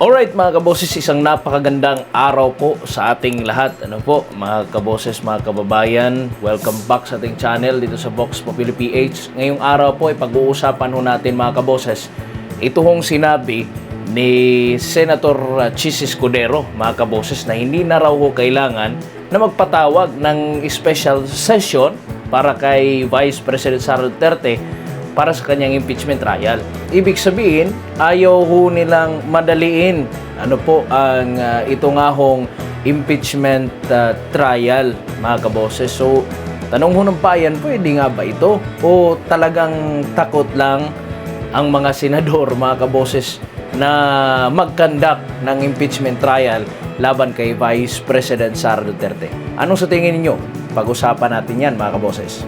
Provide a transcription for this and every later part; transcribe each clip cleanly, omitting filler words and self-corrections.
Alright mga kaboses, isang napakagandang araw po sa ating lahat. Ano po mga kaboses, mga kababayan, welcome back sa ating channel dito sa Vox Populi PH. Ngayong araw po ay pag-uusapan ho natin mga kaboses ito hong sinabi ni Senator Chis Escudero mga kaboses na hindi na raw ho kailangan na magpatawag ng special session para kay Vice President Sara Duterte para sa kanyang impeachment trial. Ibig sabihin, ayaw ho nilang madaliin ang ito nga hong impeachment trial, mga kaboses. So, tanong ho ng bayan, pwede nga ba ito? O talagang takot lang ang mga senador, mga kaboses, na mag-conduct ng impeachment trial laban kay Vice President Sara Duterte? Anong sa tingin ninyo? Pag-usapan natin yan, mga kaboses.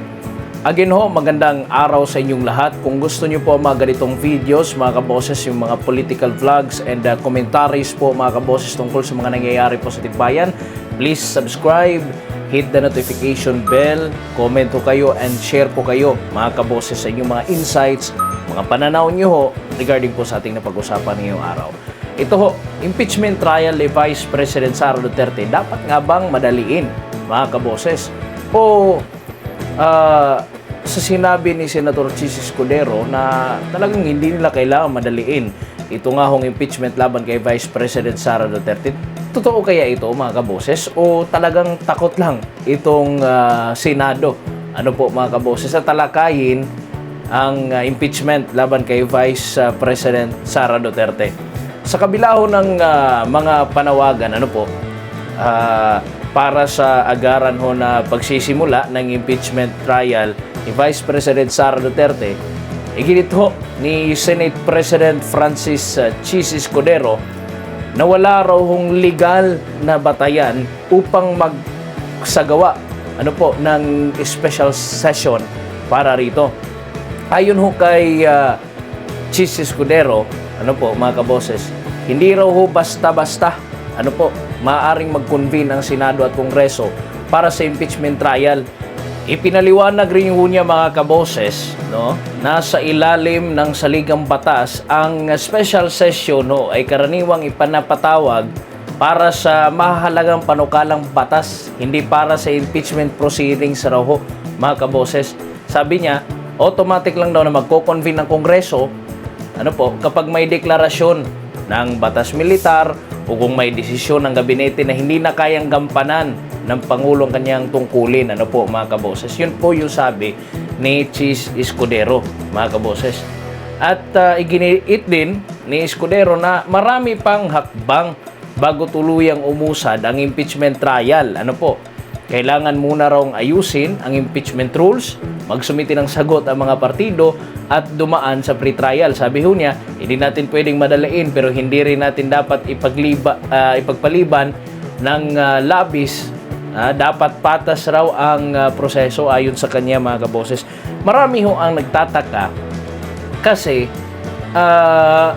Again ho, magandang araw sa inyong lahat. Kung gusto nyo po mga ganitong videos, mga kaboses, yung mga political vlogs and commentaries po mga kaboses tungkol sa mga nangyayari po sa Tikbayan, please subscribe, hit the notification bell, comment ho kayo and share po kayo mga kaboses sa inyong mga insights, mga pananaw nyo ho regarding po sa ating napag-usapan ngayong araw. Ito ho, impeachment trial ni Vice President Sara Duterte, dapat nga bang madaliin mga kaboses? O sa sinabi ni Senator Chis Escudero na talagang hindi nila kailangan madaliin ito nga hong impeachment laban kay Vice President Sara Duterte. Totoo kaya ito mga kaboses o talagang takot lang itong Senado? Ano po mga kaboses, sa talakayin ang impeachment laban kay Vice President Sara Duterte. Sa kabila ho ng mga panawagan para sa agaran ho na pagsisimula ng impeachment trial ni Vice President Sara Duterte, iginit ho ni Senate President Francis Chis Escudero na wala raw hong legal na batayan upang magsagawa ng special session para rito. Ayon ho kay Chis Escudero, mga kaboses, hindi raw ho basta-basta maaaring mag-convene ang Senado at Kongreso para sa impeachment trial. Ipinaliwanag rin niya mga kaboses, nasa ilalim ng saligang batas, ang special session ay karaniwang ipanapatawag para sa mahalagang panukalang batas, hindi para sa impeachment proceedings raw ho, mga kaboses. Sabi niya, automatic lang daw na magko-convene ng Kongreso kapag may deklarasyon ng batas militar o kung may desisyon ng gabinete na hindi na kayang gampanan ng Pangulong kanyang tungkulin, mga kaboses. Yun po yung sabi ni Chis Escudero, mga kaboses. At iginiit din ni Escudero na marami pang hakbang bago tuluyang umusad ang impeachment trial. Kailangan muna raw ayusin ang impeachment rules, magsumiti ng sagot ang mga partido at dumaan sa pre-trial. Sabi ho niya, hindi natin pwedeng madalain pero hindi rin natin dapat ipagpaliban ng labis. Dapat patas raw ang proseso ayon sa kanya, mga kaboses. Marami ho ang nagtataka kasi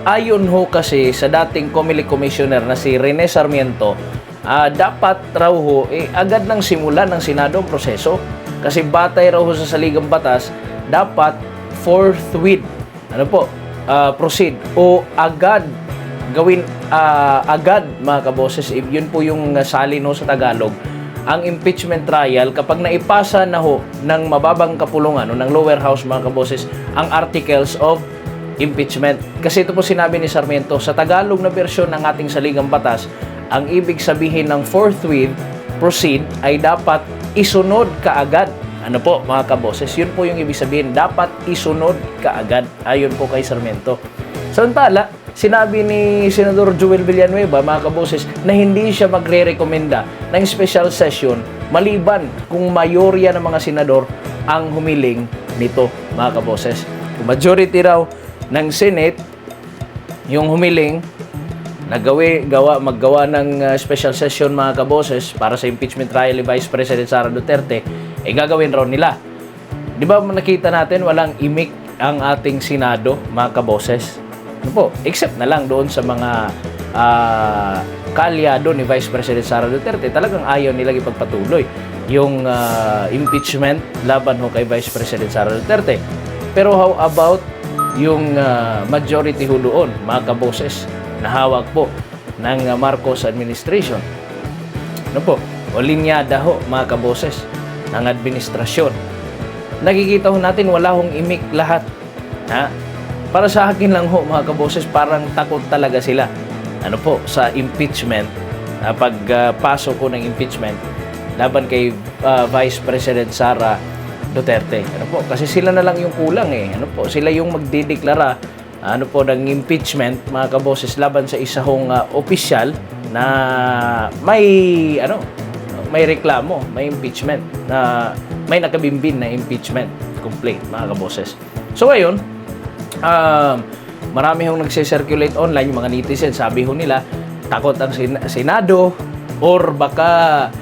ayon ho kasi sa dating COMELEC Commissioner na si Rene Sarmiento, dapat raw ho agad nang simulan ng Senado ang proseso kasi batay raw ho sa saligang batas, dapat forthwith proceed o agad gawin agad, mga kaboses. Yun po yung salin ho sa Tagalog, ang impeachment trial kapag naipasa na ho ng mababang kapulungan o ng lower house, mga kaboses, ang articles of impeachment. Kasi ito po sinabi ni Sarmiento, sa Tagalog na bersyon ng ating saligang batas, ang ibig sabihin ng forthwith proceed ay dapat isunod kaagad. Mga kaboses, yun po yung ibig sabihin, dapat isunod kaagad, ayon po kay Sarmiento. Samantala, sinabi ni Senador Joel Villanueva, mga kaboses, na hindi siya magre-rekomenda ng special session maliban kung mayorya ng mga senador ang humiling nito, mga kaboses. Kung majority raw ng Senate yung humiling maggawa ng special session, mga kaboses, para sa impeachment trial ni Vice President Sara Duterte, gagawin raw nila. Di ba nakita natin walang imik ang ating Senado, mga kaboses? Except na lang doon sa mga kalyado ni Vice President Sara Duterte, talagang ayaw nilang ipagpatuloy yung impeachment laban ho kay Vice President Sara Duterte. Pero how about yung majority ho doon, mga kaboses? na hawak po ng Marcos administration. Ano po? O linyada ho, mga kaboses, ng administrasyon. Nakikita ho natin, wala hong imik lahat. Ha? Para sa akin lang ho, mga kaboses, parang takot talaga sila. Ano po, sa impeachment, pagpasok ko ng impeachment, laban kay Vice President Sara Duterte. Ano po, kasi sila na lang yung kulang eh. Ano po, sila yung magdideklara ng impeachment, mga kaboses, laban sa isang opisyal na may reklamo, may impeachment, na may nakabimbin na impeachment complaint, mga kaboses. So ngayon, marami hong nagse-circulate online, yung mga netizen, sabi ho nila, takot ang Senado, or baka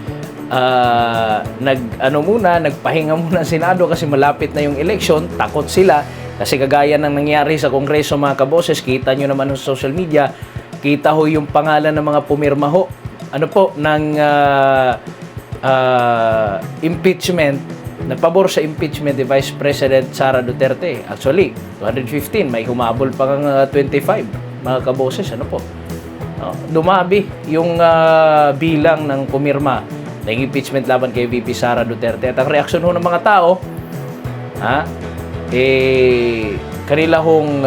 nagpahinga muna ang Senado kasi malapit na yung election, takot sila. Kasi kagaya ng nangyari sa Kongreso, mga kaboses, kita nyo naman sa social media, kita ho yung pangalan ng mga pumirma ho, ng impeachment, nagpabor sa impeachment ni Vice President Sara Duterte. Actually, 215, may humabol pa ng 25, mga kaboses. Dumabi yung bilang ng pumirma ng impeachment laban kay VP Sara Duterte. At ang reaksyon ho ng mga tao, kanila hong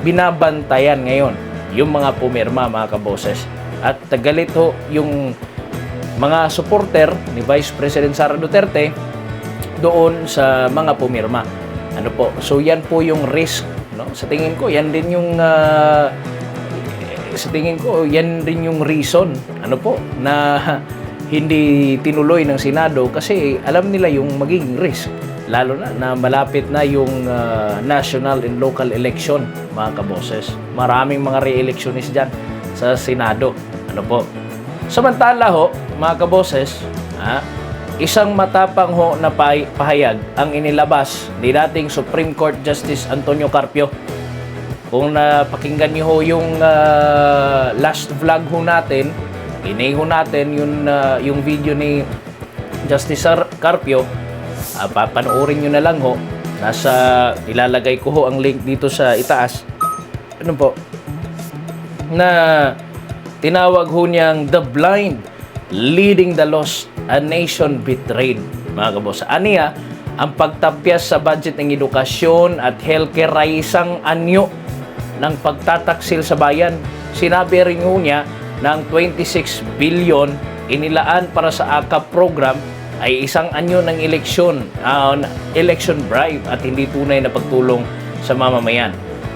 binabantayan ngayon yung mga pumirma, mga kaboses. At galit ho yung mga supporter ni Vice President Sara Duterte doon sa mga pumirma. So yan po yung risk, no? Sa tingin ko yan din yung reason na hindi tinuloy ng Senado, kasi alam nila yung magiging risk, lalo na malapit na yung national and local election, mga kaboses. Maraming mga re-electionist dyan sa Senado. Samantala ho, mga kaboses, isang matapang ho na pahayag ang inilabas ni dating Supreme Court Justice Antonio Carpio. Kung napakinggan niyo ho yung last vlog ho natin, ho natin yung video ni Justice Carpio, papanoorin nyo na lang ho. Ilalagay ko ho ang link dito sa itaas. Na tinawag ho niyang the blind leading the lost, a nation betrayed, mga kabos. Aniya, ang pagtapyas sa budget ng edukasyon at healthcare ay isang anyo ng pagtataksil sa bayan. Sinabi rin ho niya ng 26 billion inilaan para sa AKAP program ay isang anyo ng election bribe at hindi tunay na pagtulong sa mamamayan.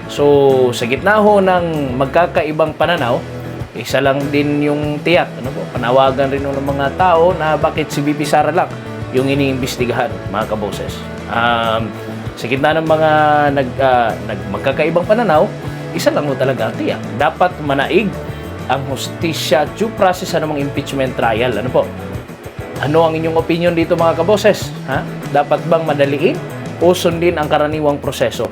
So, sa gitna ho ng magkakaibang pananaw, isa lang din yung tiyak. Panawagan rin ng mga tao na bakit si VP Sara lang yung iniimbestigahan, mga kaboses. Sa gitna ng mga magkakaibang pananaw, isa lang ho talaga tiyak. Dapat manaig ang hustisya, due process sa namang impeachment trial. Ano ang inyong opinion dito, mga kaboses? Dapat bang madaliin o sundin ang karaniwang proseso?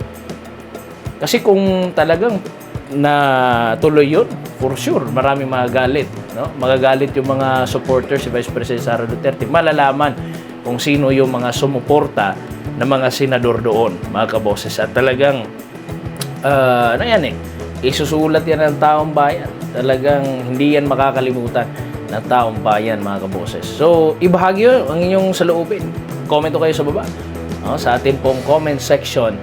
Kasi kung talagang natuloy yun, for sure, maraming magagalit. Magagalit yung mga supporters si Vice President Sara Duterte. Malalaman kung sino yung mga sumuporta ng mga senador doon, mga kaboses. At talagang, isusulat yan ng taong bayan. Talagang hindi yan makakalimutan ng taong bayan, mga kaboses. So, ibahagi yun ang inyong saloobin. Comment kayo sa baba, sa atin pong comment section,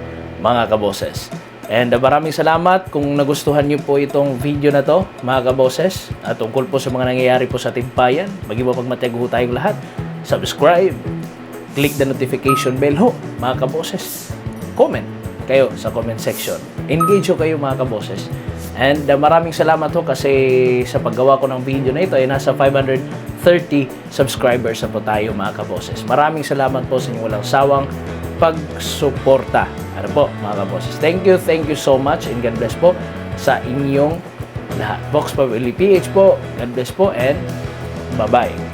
mga kaboses. And maraming salamat kung nagustuhan niyo po itong video na to, mga kaboses, at tungkol po sa mga nangyayari po sa ating bayan. Mag-iba pagmatiago tayong lahat. Subscribe, click the notification bell ho, mga kaboses. Comment kayo sa comment section. Engage ho kayo, mga kaboses. And maraming salamat ho kasi sa paggawa ko ng video na ito ay nasa 530 subscribers na po tayo, mga kaboses. Maraming salamat po sa inyong walang sawang pagsuporta. Mga kaboses. Thank you so much, and God bless po sa inyong lahat. Vox Populi PH po. God bless po, and bye-bye.